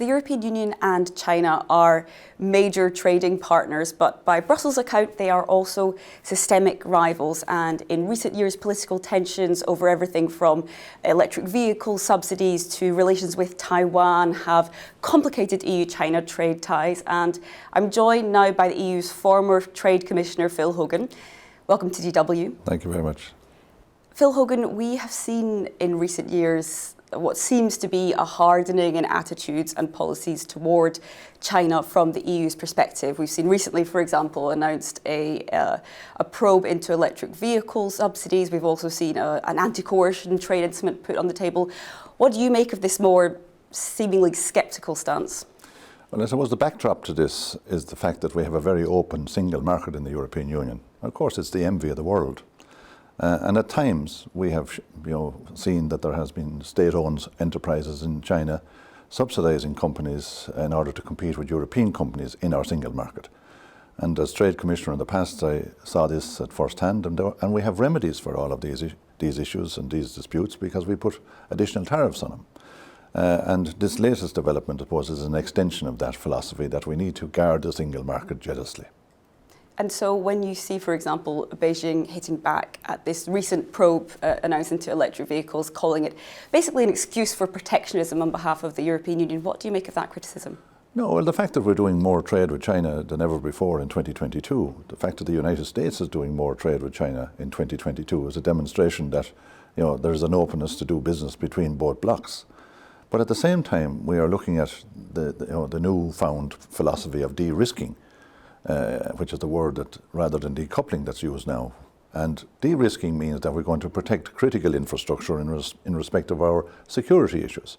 The European Union and China are major trading partners, but by Brussels' account, they are also systemic rivals. And in recent years, political tensions over everything from electric vehicle subsidies to relations with Taiwan have complicated EU-China trade ties. And I'm joined now by the EU's former Trade Commissioner, Phil Hogan. Welcome to DW. Thank you very much. Phil Hogan, we have seen in recent years what seems to be a hardening in attitudes and policies toward China from the EU's perspective. We've seen recently, for example, announced a probe into electric vehicle subsidies. We've also seen an anti-coercion trade instrument put on the table. What do you make of this more seemingly sceptical stance? Well, I suppose the backdrop to this is the fact that we have a very open single market in the European Union. Of course, it's the envy of the world. And at times we have seen that there has been state-owned enterprises in China subsidizing companies in order to compete with European companies in our single market. And as Trade Commissioner in the past, I saw this at first hand, and we have remedies for all of these issues and these disputes because we put additional tariffs on them. And this latest development, I suppose, is an extension of that philosophy that we need to guard the single market jealously. And so when you see, for example, Beijing hitting back at this recent probe announced into electric vehicles, calling it basically an excuse for protectionism on behalf of the European Union, what do you make of that criticism? No, well, the fact that we're doing more trade with China than ever before in 2022, the fact that the United States is doing more trade with China in 2022 is a demonstration that there's an openness to do business between both blocs. But at the same time, we are looking at the newfound philosophy of de-risking, which is the word that, rather than decoupling, that's used now. And de-risking means that we're going to protect critical infrastructure in respect of our security issues.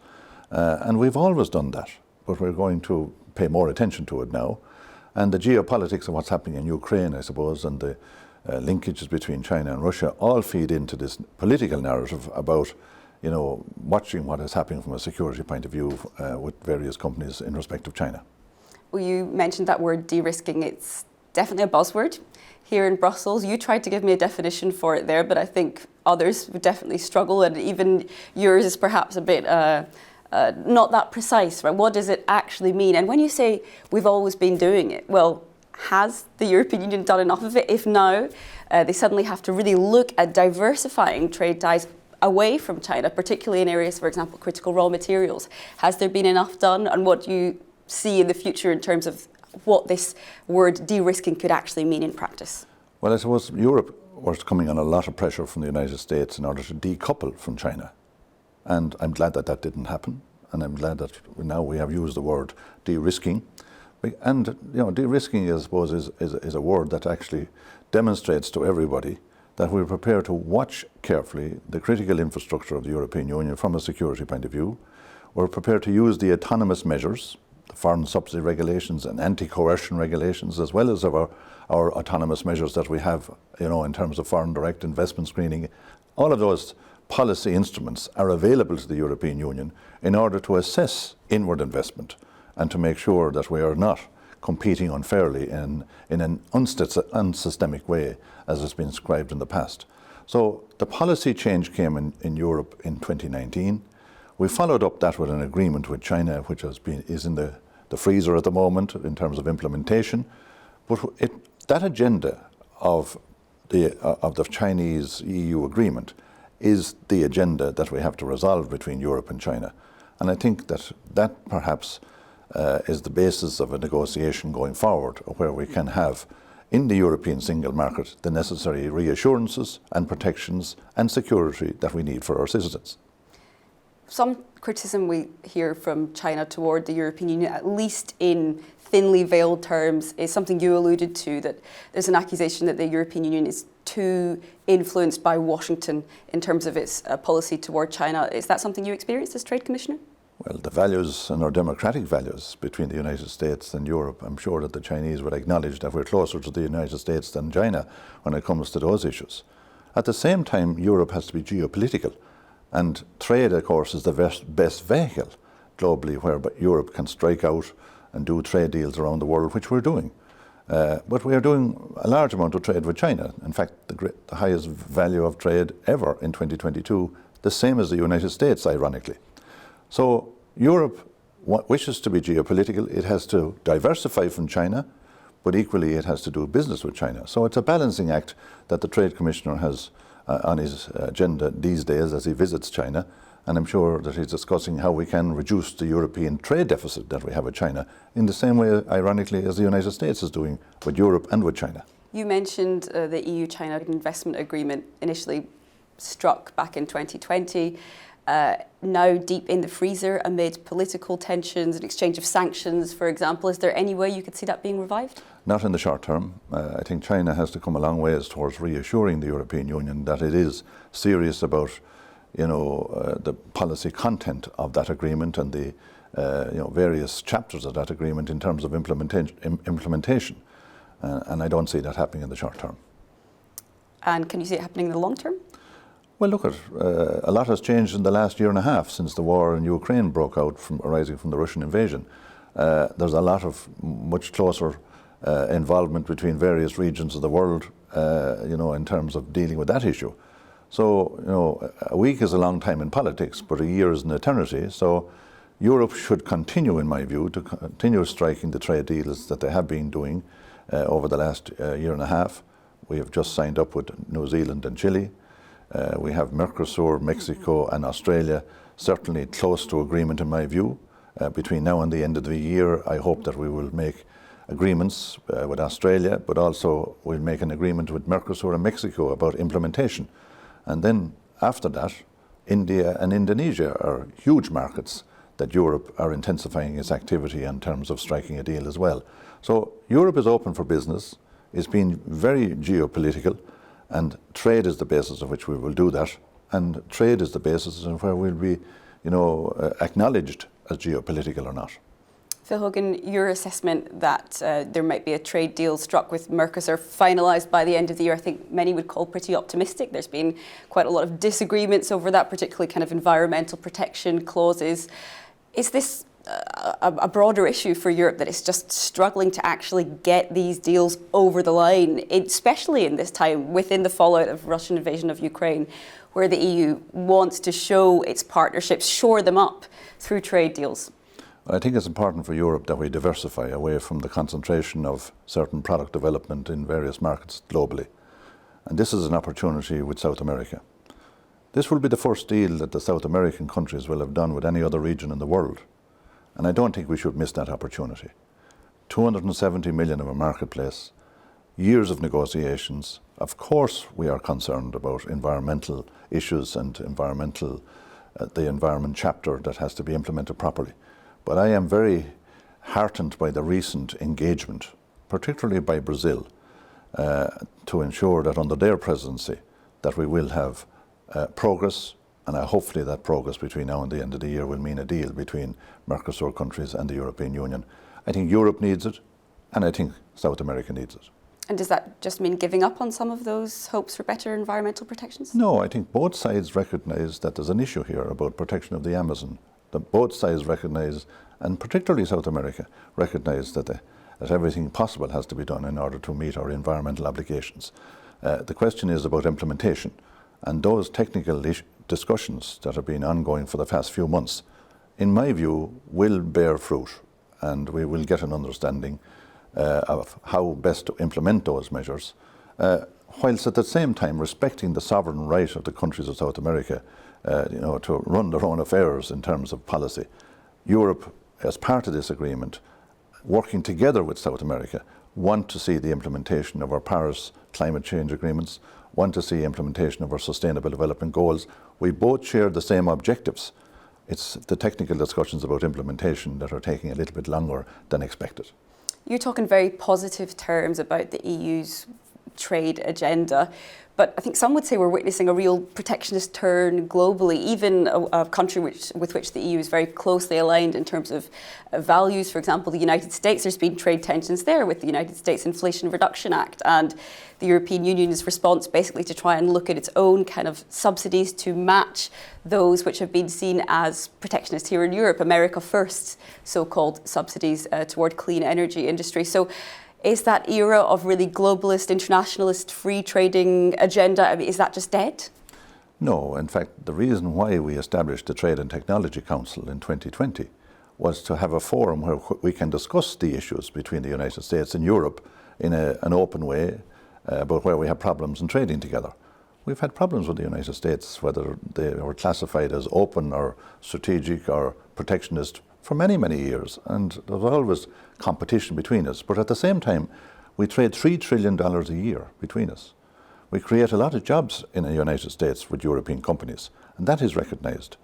And we've always done that, but we're going to pay more attention to it now. And the geopolitics of what's happening in Ukraine, I suppose, and the linkages between China and Russia all feed into this political narrative about watching what is happening from a security point of view with various companies in respect of China. Well, you mentioned that word de-risking. It's definitely a buzzword here in Brussels. You tried to give me a definition for it there, but I think others would definitely struggle, and even yours is perhaps a bit not that precise, right? What does it actually mean? And when you say we've always been doing it, well, has the European Union done enough of it? If now, they suddenly have to really look at diversifying trade ties away from China, particularly in areas, for example, critical raw materials. Has there been enough done, and what do you see in the future in terms of what this word de-risking could actually mean in practice? Well, I suppose Europe was coming on a lot of pressure from the United States in order to decouple from China. And I'm glad that that didn't happen. And I'm glad that now we have used the word de-risking. And de-risking, I suppose, is a word that actually demonstrates to everybody that we're prepared to watch carefully the critical infrastructure of the European Union from a security point of view. We're prepared to use the autonomous measures, the foreign subsidy regulations and anti-coercion regulations, as well as our autonomous measures that we have, in terms of foreign direct investment screening. All of those policy instruments are available to the European Union in order to assess inward investment and to make sure that we are not competing unfairly in an unsystemic way, as has been described in the past. So the policy change came in Europe in 2019. We followed up that with an agreement with China, which is in the freezer at the moment in terms of implementation. But that agenda of the Chinese-EU agreement is the agenda that we have to resolve between Europe and China. And I think that perhaps is the basis of a negotiation going forward, where we can have in the European single market the necessary reassurances and protections and security that we need for our citizens. Some criticism we hear from China toward the European Union, at least in thinly veiled terms, is something you alluded to, that there's an accusation that the European Union is too influenced by Washington in terms of its policy toward China. Is that something you experienced as Trade Commissioner? Well, the values and our democratic values between the United States and Europe, I'm sure that the Chinese would acknowledge that we're closer to the United States than China when it comes to those issues. At the same time, Europe has to be geopolitical. And trade, of course, is the best vehicle globally where Europe can strike out and do trade deals around the world, which we're doing. But we are doing a large amount of trade with China. In fact, the highest value of trade ever in 2022, the same as the United States, ironically. So Europe wishes to be geopolitical, it has to diversify from China, but equally it has to do business with China. So it's a balancing act that the Trade Commissioner has on his agenda these days as he visits China, and I'm sure that he's discussing how we can reduce the European trade deficit that we have with China in the same way, ironically, as the United States is doing with Europe and with China. You mentioned the EU-China investment agreement initially struck back in 2020, now deep in the freezer amid political tensions and exchange of sanctions, for example. Is there any way you could see that being revived? Not in the short term. I think China has to come a long ways towards reassuring the European Union that it is serious about, the policy content of that agreement and the, various chapters of that agreement in terms of implementation. And I don't see that happening in the short term. And can you see it happening in the long term? Well, look, a lot has changed in the last year and a half since the war in Ukraine broke out arising from the Russian invasion. There's a lot of much closer involvement between various regions of the world, in terms of dealing with that issue. So, a week is a long time in politics, but a year is an eternity. So Europe should continue, in my view, to continue striking the trade deals that they have been doing over the last year and a half. We have just signed up with New Zealand and Chile. We have Mercosur, Mexico and Australia, certainly close to agreement in my view. Between now and the end of the year, I hope that we will make agreements with Australia, but also we'll make an agreement with Mercosur and Mexico about implementation. And then after that, India and Indonesia are huge markets that Europe are intensifying its activity in terms of striking a deal as well. So Europe is open for business. It's been very geopolitical, and trade is the basis of which we will do that. And trade is the basis of where we'll be, acknowledged as geopolitical or not. Phil Hogan, your assessment that there might be a trade deal struck with Mercosur finalised by the end of the year, I think many would call pretty optimistic. There's been quite a lot of disagreements over that, particularly kind of environmental protection clauses. Is this a broader issue for Europe, that it's just struggling to actually get these deals over the line, especially in this time within the fallout of Russian invasion of Ukraine, where the EU wants to show its partnerships, shore them up through trade deals? I think it's important for Europe that we diversify away from the concentration of certain product development in various markets globally. And this is an opportunity with South America. This will be the first deal that the South American countries will have done with any other region in the world. And I don't think we should miss that opportunity. 270 million of a marketplace, years of negotiations. Of course, we are concerned about environmental issues and the environment chapter that has to be implemented properly. But I am very heartened by the recent engagement, particularly by Brazil, to ensure that under their presidency that we will have progress, and hopefully that progress between now and the end of the year will mean a deal between Mercosur countries and the European Union. I think Europe needs it, and I think South America needs it. And does that just mean giving up on some of those hopes for better environmental protections? No, I think both sides recognise that there's an issue here about protection of the Amazon. That both sides recognise, and particularly South America, recognise that everything possible has to be done in order to meet our environmental obligations. The question is about implementation, and those technical discussions that have been ongoing for the past few months, in my view, will bear fruit, and we will get an understanding of how best to implement those measures, whilst at the same time respecting the sovereign right of the countries of South America to run their own affairs in terms of policy. Europe, as part of this agreement, working together with South America, want to see the implementation of our Paris climate change agreements, want to see implementation of our sustainable development goals. We both share the same objectives. It's the technical discussions about implementation that are taking a little bit longer than expected. You're talking very positive terms about the EU's trade agenda, but I think some would say we're witnessing a real protectionist turn globally, even a country with which the EU is very closely aligned in terms of values. For example, the United States, there's been trade tensions there with the United States Inflation Reduction Act, and the European Union's response basically to try and look at its own kind of subsidies to match those which have been seen as protectionist here in Europe, America First, so-called subsidies toward clean energy industry. So is that era of really globalist, internationalist, free trading agenda, I mean, is that just dead? No, in fact, the reason why we established the Trade and Technology Council in 2020 was to have a forum where we can discuss the issues between the United States and Europe in an open way, but where we have problems in trading together. We've had problems with the United States, whether they were classified as open or strategic or protectionist for many, many years. And there was always competition between us. But at the same time, we trade $3 trillion a year between us. We create a lot of jobs in the United States with European companies, and that is recognized.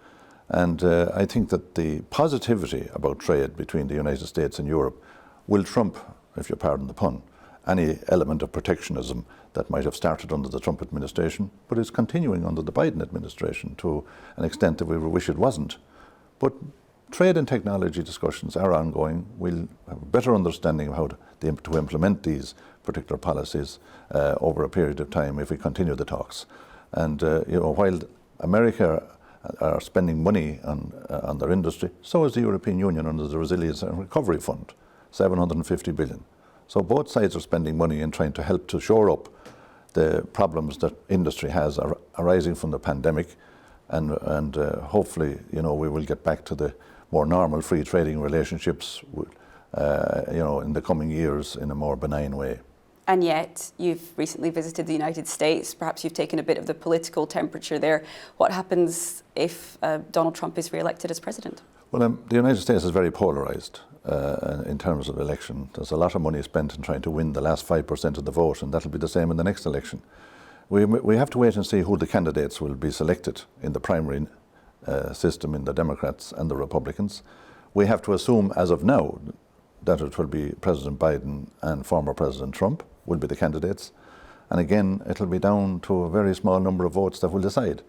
And I think that the positivity about trade between the United States and Europe will trump, if you pardon the pun, any element of protectionism that might have started under the Trump administration, but is continuing under the Biden administration to an extent that we wish it wasn't. But trade and technology discussions are ongoing. We'll have a better understanding of how to implement these particular policies over a period of time if we continue the talks. And while America are spending money on their industry, so is the European Union under the Resilience and Recovery Fund, $750 billion. So both sides are spending money in trying to help to shore up the problems that industry has arising from the pandemic, and hopefully, we will get back to the more normal free trading relationships, in the coming years in a more benign way. And yet, you've recently visited the United States. Perhaps you've taken a bit of the political temperature there. What happens if Donald Trump is re-elected as president? Well, the United States is very polarized in terms of election. There's a lot of money spent in trying to win the last 5% of the vote, and that'll be the same in the next election. We have to wait and see who the candidates will be selected in the primary system in the Democrats and the Republicans. We have to assume, as of now, that it will be President Biden and former President Trump will be the candidates. And again, it'll be down to a very small number of votes that will decide.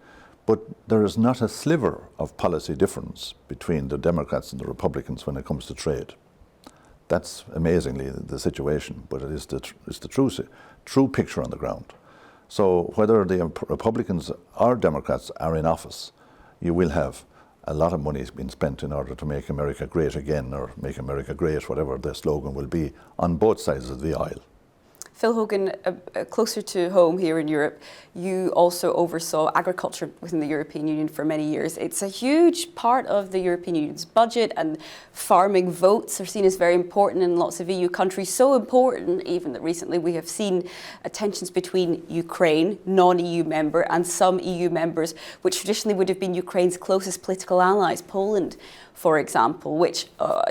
But there is not a sliver of policy difference between the Democrats and the Republicans when it comes to trade. That's amazingly the situation, but it's the true picture on the ground. So whether the Republicans or Democrats are in office, you will have a lot of money being spent in order to make America great again, or make America great, whatever the slogan will be, on both sides of the aisle. Phil Hogan, closer to home here in Europe, you also oversaw agriculture within the European Union for many years. It's a huge part of the European Union's budget, and farming votes are seen as very important in lots of EU countries. So important even that recently we have seen tensions between Ukraine, non-EU member, and some EU members, which traditionally would have been Ukraine's closest political allies, Poland, for example, which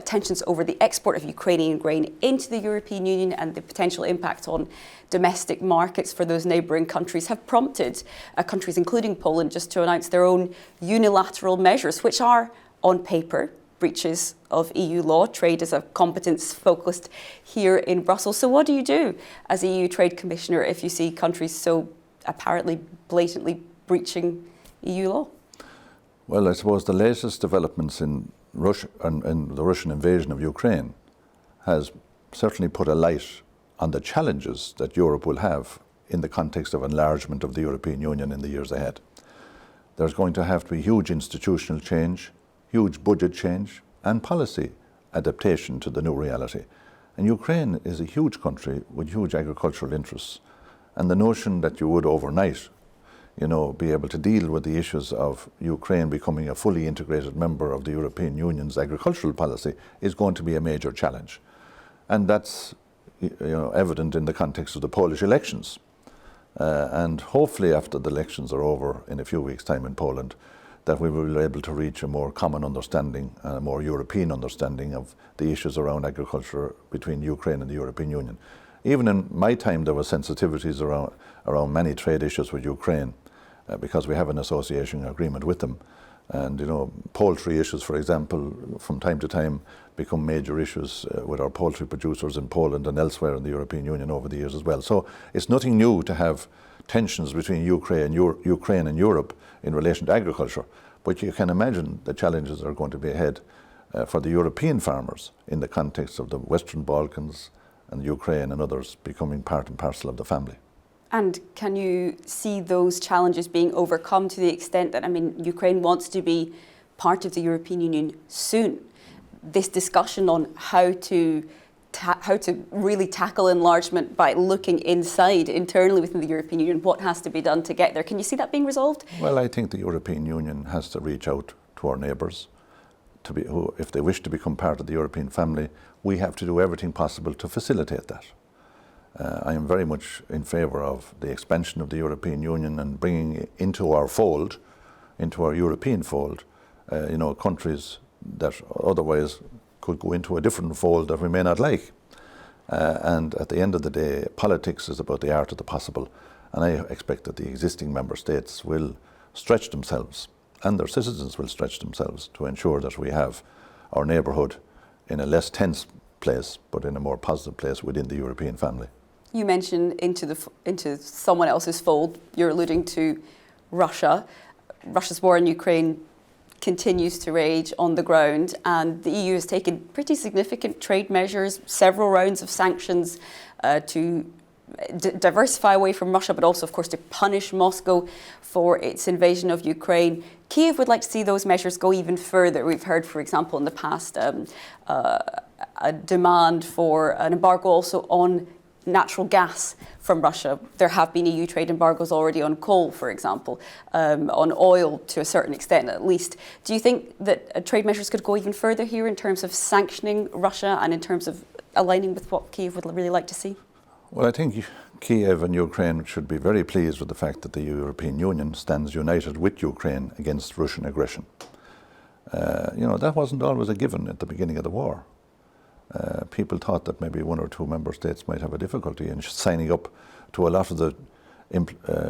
tensions over the export of Ukrainian grain into the European Union and the potential impact on domestic markets for those neighbouring countries have prompted countries, including Poland, just to announce their own unilateral measures, which are, on paper, breaches of EU law. Trade is a competence focused here in Brussels. So what do you do as EU Trade Commissioner if you see countries so apparently blatantly breaching EU law? Well, I suppose the latest developments in Russia and the Russian invasion of Ukraine has certainly put a light on the challenges that Europe will have in the context of enlargement of the European Union in the years ahead. There's going to have to be huge institutional change, huge budget change, and policy adaptation to the new reality. And Ukraine is a huge country with huge agricultural interests. And the notion that you would overnight be able to deal with the issues of Ukraine becoming a fully integrated member of the European Union's agricultural policy is going to be a major challenge. And that's evident in the context of the Polish elections. And hopefully after the elections are over in a few weeks' time in Poland, that we will be able to reach a more common understanding, a more European understanding of the issues around agriculture between Ukraine and the European Union. Even in my time, there were sensitivities around many trade issues with Ukraine, because we have an association agreement with them. And poultry issues, for example, from time to time become major issues with our poultry producers in Poland and elsewhere in the European Union over the years as well. So it's nothing new to have tensions between Ukraine and Europe in relation to agriculture. But you can imagine the challenges that are going to be ahead for the European farmers in the context of the Western Balkans and Ukraine and others becoming part and parcel of the family. And can you see those challenges being overcome to the extent that, Ukraine wants to be part of the European Union soon? This discussion on how to really tackle enlargement by looking internally within the European Union, what has to be done to get there? Can you see that being resolved? Well, I think the European Union has to reach out to our neighbours, if they wish to become part of the European family, we have to do everything possible to facilitate that. I am very much in favour of the expansion of the European Union and bringing into our fold, into our European fold, countries that otherwise could go into a different fold that we may not like. And at the end of the day, politics is about the art of the possible. And I expect that the existing member states will stretch themselves, and their citizens will stretch themselves to ensure that we have our neighbourhood in a less tense place, but in a more positive place within the European family. You mentioned into someone else's fold. You're alluding to Russia. Russia's war in Ukraine continues to rage on the ground, and the EU has taken pretty significant trade measures, several rounds of sanctions to diversify away from Russia, but also, of course, to punish Moscow for its invasion of Ukraine. Kyiv would like to see those measures go even further. We've heard, for example, in the past, a demand for an embargo also on natural gas from Russia. There have been EU trade embargoes already on coal, for example, on oil to a certain extent at least. Do you think that trade measures could go even further here in terms of sanctioning Russia and in terms of aligning with what Kyiv would really like to see? Well, I think Kyiv and Ukraine should be very pleased with the fact that the European Union stands united with Ukraine against Russian aggression. That wasn't always a given at the beginning of the war. People thought that maybe one or two member states might have a difficulty in signing up to a lot of the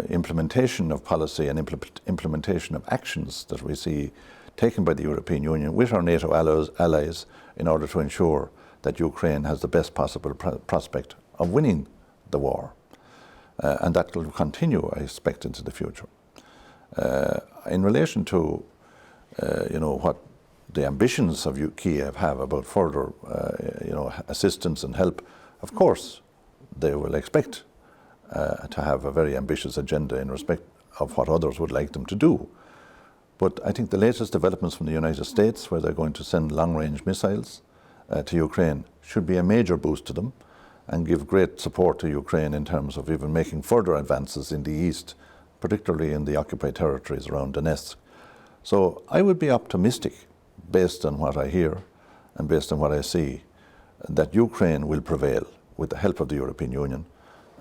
implementation of policy and implementation of actions that we see taken by the European Union with our NATO allies in order to ensure that Ukraine has the best possible prospect of winning the war. And that will continue, I expect, into the future. In relation to, what the ambitions of Kyiv have about further, assistance and help, of course, they will expect to have a very ambitious agenda in respect of what others would like them to do. But I think the latest developments from the United States, where they're going to send long-range missiles to Ukraine, should be a major boost to them and give great support to Ukraine in terms of even making further advances in the east, particularly in the occupied territories around Donetsk. So I would be optimistic, based on what I hear and based on what I see, that Ukraine will prevail with the help of the European Union,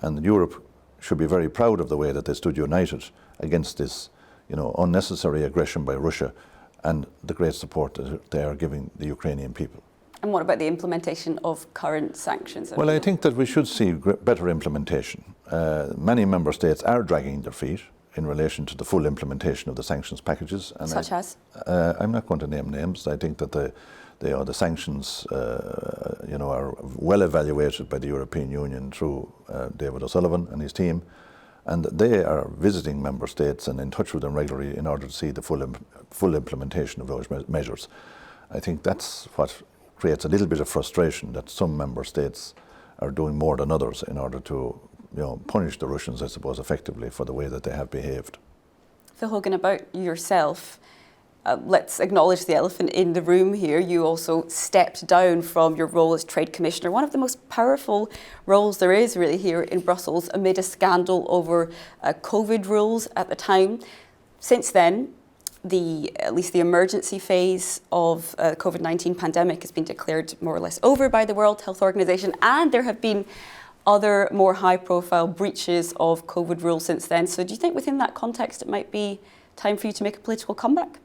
and Europe should be very proud of the way that they stood united against this, unnecessary aggression by Russia and the great support that they are giving the Ukrainian people. And what about the implementation of current sanctions? Well, I think that we should see better implementation. Many member states are dragging their feet in relation to the full implementation of the sanctions packages. And such as? I'm not going to name names. I think that the sanctions, are well evaluated by the European Union through David O'Sullivan and his team, and they are visiting member states and in touch with them regularly in order to see the full implementation of those measures. I think that's what creates a little bit of frustration, that some member states are doing more than others in order to punish the Russians, I suppose, effectively for the way that they have behaved. Phil Hogan, about yourself, let's acknowledge the elephant in the room here. You also stepped down from your role as Trade Commissioner, one of the most powerful roles there is really here in Brussels, amid a scandal over COVID rules at the time. Since then, at least the emergency phase of COVID-19 pandemic has been declared more or less over by the World Health Organization, and there have been other more high-profile breaches of COVID rules since then. So do you think within that context it might be time for you to make a political comeback?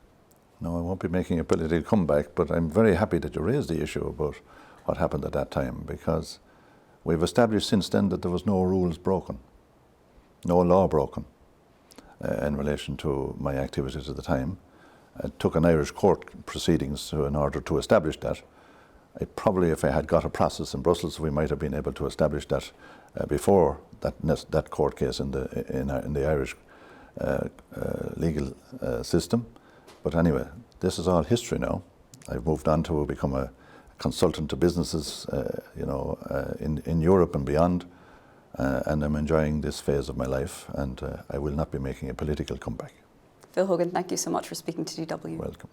No, I won't be making a political comeback, but I'm very happy that you raised the issue about what happened at that time, because we've established since then that there was no rules broken, no law broken in relation to my activities at the time. It took an Irish court proceedings in order to establish that. Probably, if I had got a process in Brussels, we might have been able to establish that before that court case in the Irish legal system. But anyway, this is all history now. I've moved on to become a consultant to businesses, in Europe and beyond, and I'm enjoying this phase of my life, and I will not be making a political comeback. Phil Hogan, thank you so much for speaking to DW. Welcome.